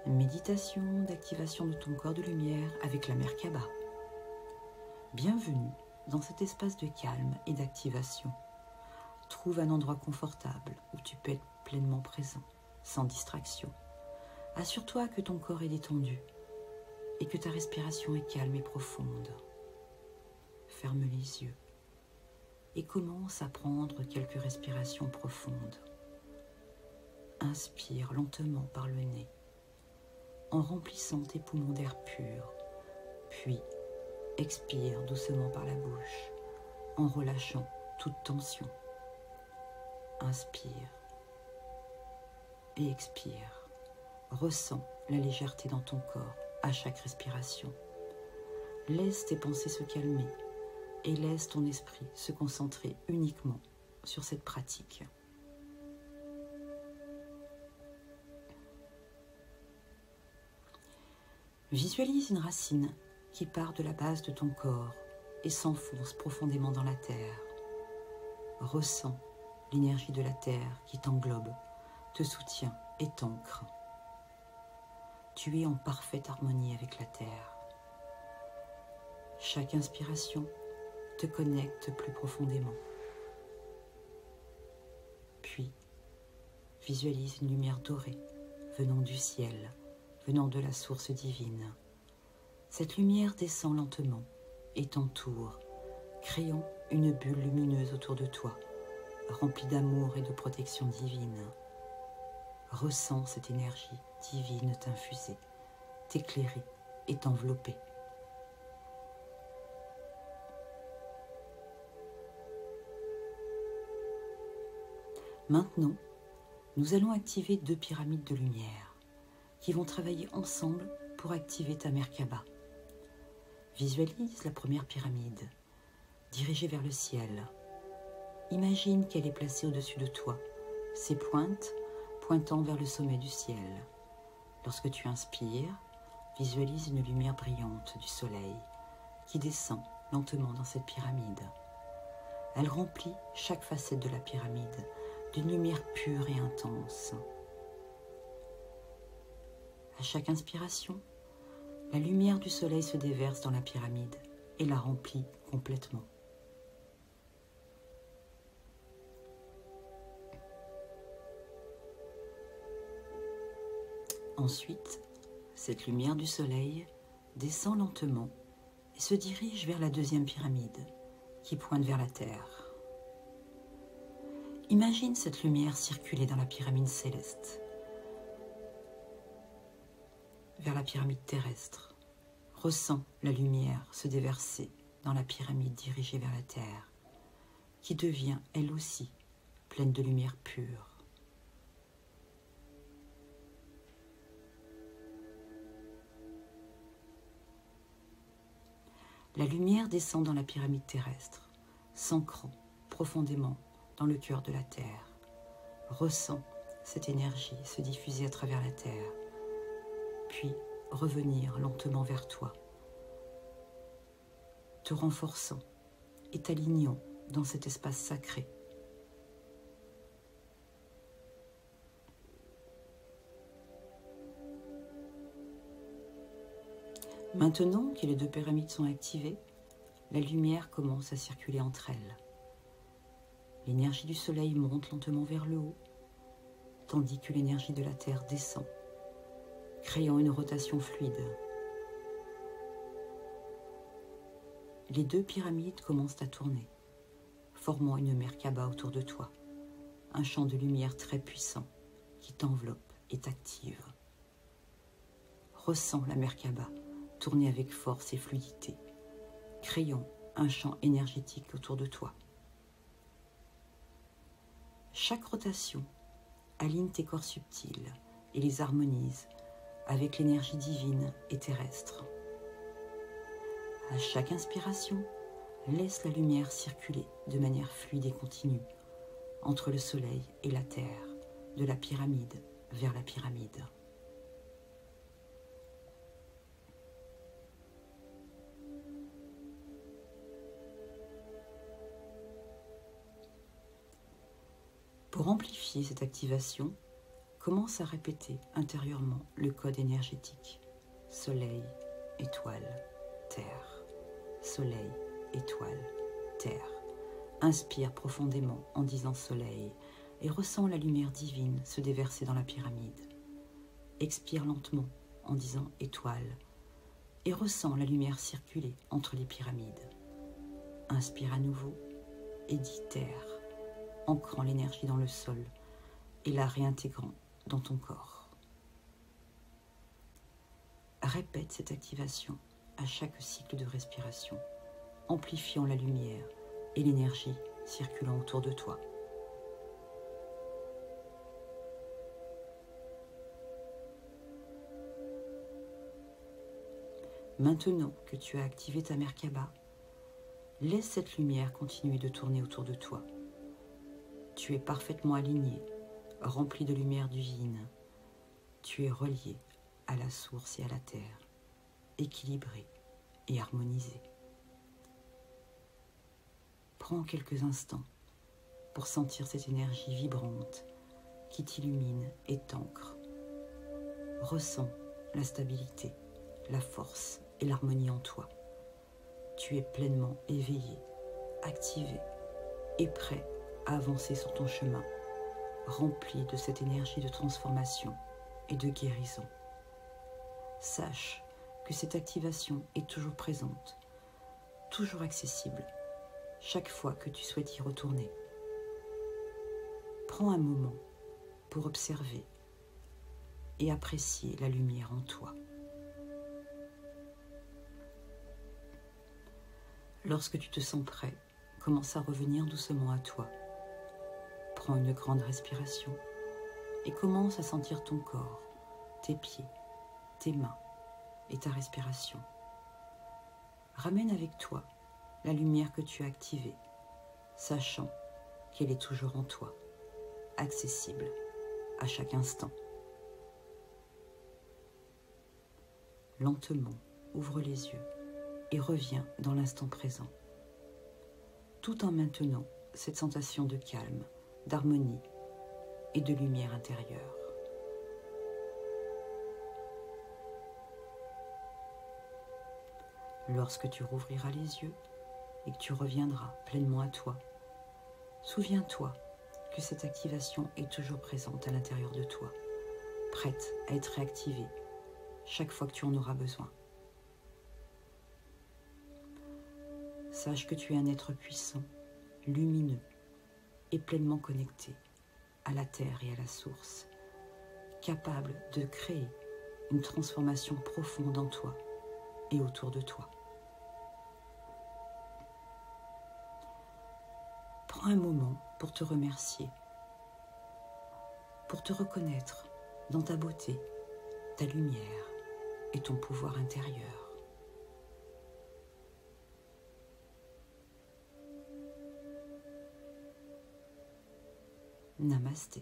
Méditation d'activation de ton corps de lumière avec la Merkaba. Bienvenue dans cet espace de calme et d'activation. Trouve un endroit confortable où tu peux être pleinement présent, sans distraction. Assure-toi que ton corps est détendu et que ta respiration est calme et profonde. Ferme les yeux et commence à prendre quelques respirations profondes. Inspire lentement par le nez, en remplissant tes poumons d'air pur, puis expire doucement par la bouche, en relâchant toute tension. Inspire et expire. Ressens la légèreté dans ton corps à chaque respiration. Laisse tes pensées se calmer et laisse ton esprit se concentrer uniquement sur cette pratique. Visualise une racine qui part de la base de ton corps et s'enfonce profondément dans la terre. Ressens l'énergie de la terre qui t'englobe, te soutient et t'ancre. Tu es en parfaite harmonie avec la terre. Chaque inspiration te connecte plus profondément. Puis, visualise une lumière dorée venant du ciel, venant de la source divine. Cette lumière descend lentement et t'entoure, créant une bulle lumineuse autour de toi, remplie d'amour et de protection divine. Ressens cette énergie divine t'infuser, t'éclairer et t'envelopper. Maintenant, nous allons activer 2 pyramides de lumière qui vont travailler ensemble pour activer ta Merkaba. Visualise la première pyramide, dirigée vers le ciel. Imagine qu'elle est placée au-dessus de toi, ses pointes pointant vers le sommet du ciel. Lorsque tu inspires, visualise une lumière brillante du soleil qui descend lentement dans cette pyramide. Elle remplit chaque facette de la pyramide d'une lumière pure et intense. À chaque inspiration, la lumière du soleil se déverse dans la pyramide et la remplit complètement. Ensuite, cette lumière du soleil descend lentement et se dirige vers la 2e pyramide qui pointe vers la terre. Imagine cette lumière circuler dans la pyramide céleste, vers la pyramide terrestre. Ressens la lumière se déverser dans la pyramide dirigée vers la terre, qui devient elle aussi pleine de lumière pure. La lumière descend dans la pyramide terrestre, s'ancrant profondément dans le cœur de la terre. Ressens cette énergie se diffuser à travers la terre, puis revenir lentement vers toi, te renforçant et t'alignant dans cet espace sacré. Maintenant que les 2 pyramides sont activées, la lumière commence à circuler entre elles. L'énergie du soleil monte lentement vers le haut, tandis que l'énergie de la terre descend, créant une rotation fluide. Les 2 pyramides commencent à tourner, formant une Merkaba autour de toi, un champ de lumière très puissant qui t'enveloppe et t'active. Ressens la Merkaba tourner avec force et fluidité, créant un champ énergétique autour de toi. Chaque rotation aligne tes corps subtils et les harmonise avec l'énergie divine et terrestre. À chaque inspiration, laisse la lumière circuler de manière fluide et continue entre le soleil et la terre, de la pyramide vers la pyramide. Pour amplifier cette activation, Commence à répéter intérieurement le code énergétique. Soleil, étoile, terre. Soleil, étoile, terre. Inspire profondément en disant soleil et ressens la lumière divine se déverser dans la pyramide. Expire lentement en disant étoile et ressens la lumière circuler entre les pyramides. Inspire à nouveau et dis terre, ancrant l'énergie dans le sol et la réintégrant dans ton corps. Répète cette activation à chaque cycle de respiration, amplifiant la lumière et l'énergie circulant autour de toi. Maintenant que tu as activé ta Merkaba, laisse cette lumière continuer de tourner autour de toi. Tu es parfaitement aligné, rempli de lumière divine. Tu es relié à la source et à la terre, équilibré et harmonisé. Prends quelques instants pour sentir cette énergie vibrante qui t'illumine et t'ancre. Ressens la stabilité, la force et l'harmonie en toi. Tu es pleinement éveillé, activé et prêt à avancer sur ton chemin, rempli de cette énergie de transformation et de guérison. Sache que cette activation est toujours présente, toujours accessible, chaque fois que tu souhaites y retourner. Prends un moment pour observer et apprécier la lumière en toi. Lorsque tu te sens prêt, commence à revenir doucement à toi. Prends une grande respiration et commence à sentir ton corps, tes pieds, tes mains et ta respiration. Ramène avec toi la lumière que tu as activée, sachant qu'elle est toujours en toi, accessible à chaque instant. Lentement, ouvre les yeux et reviens dans l'instant présent, tout en maintenant cette sensation de calme, d'harmonie et de lumière intérieure. Lorsque tu rouvriras les yeux et que tu reviendras pleinement à toi, souviens-toi que cette activation est toujours présente à l'intérieur de toi, prête à être réactivée chaque fois que tu en auras besoin. Sache que tu es un être puissant, lumineux et pleinement connecté à la terre et à la source, capable de créer une transformation profonde en toi et autour de toi. Prends un moment pour te remercier, pour te reconnaître dans ta beauté, ta lumière et ton pouvoir intérieur. Namasté.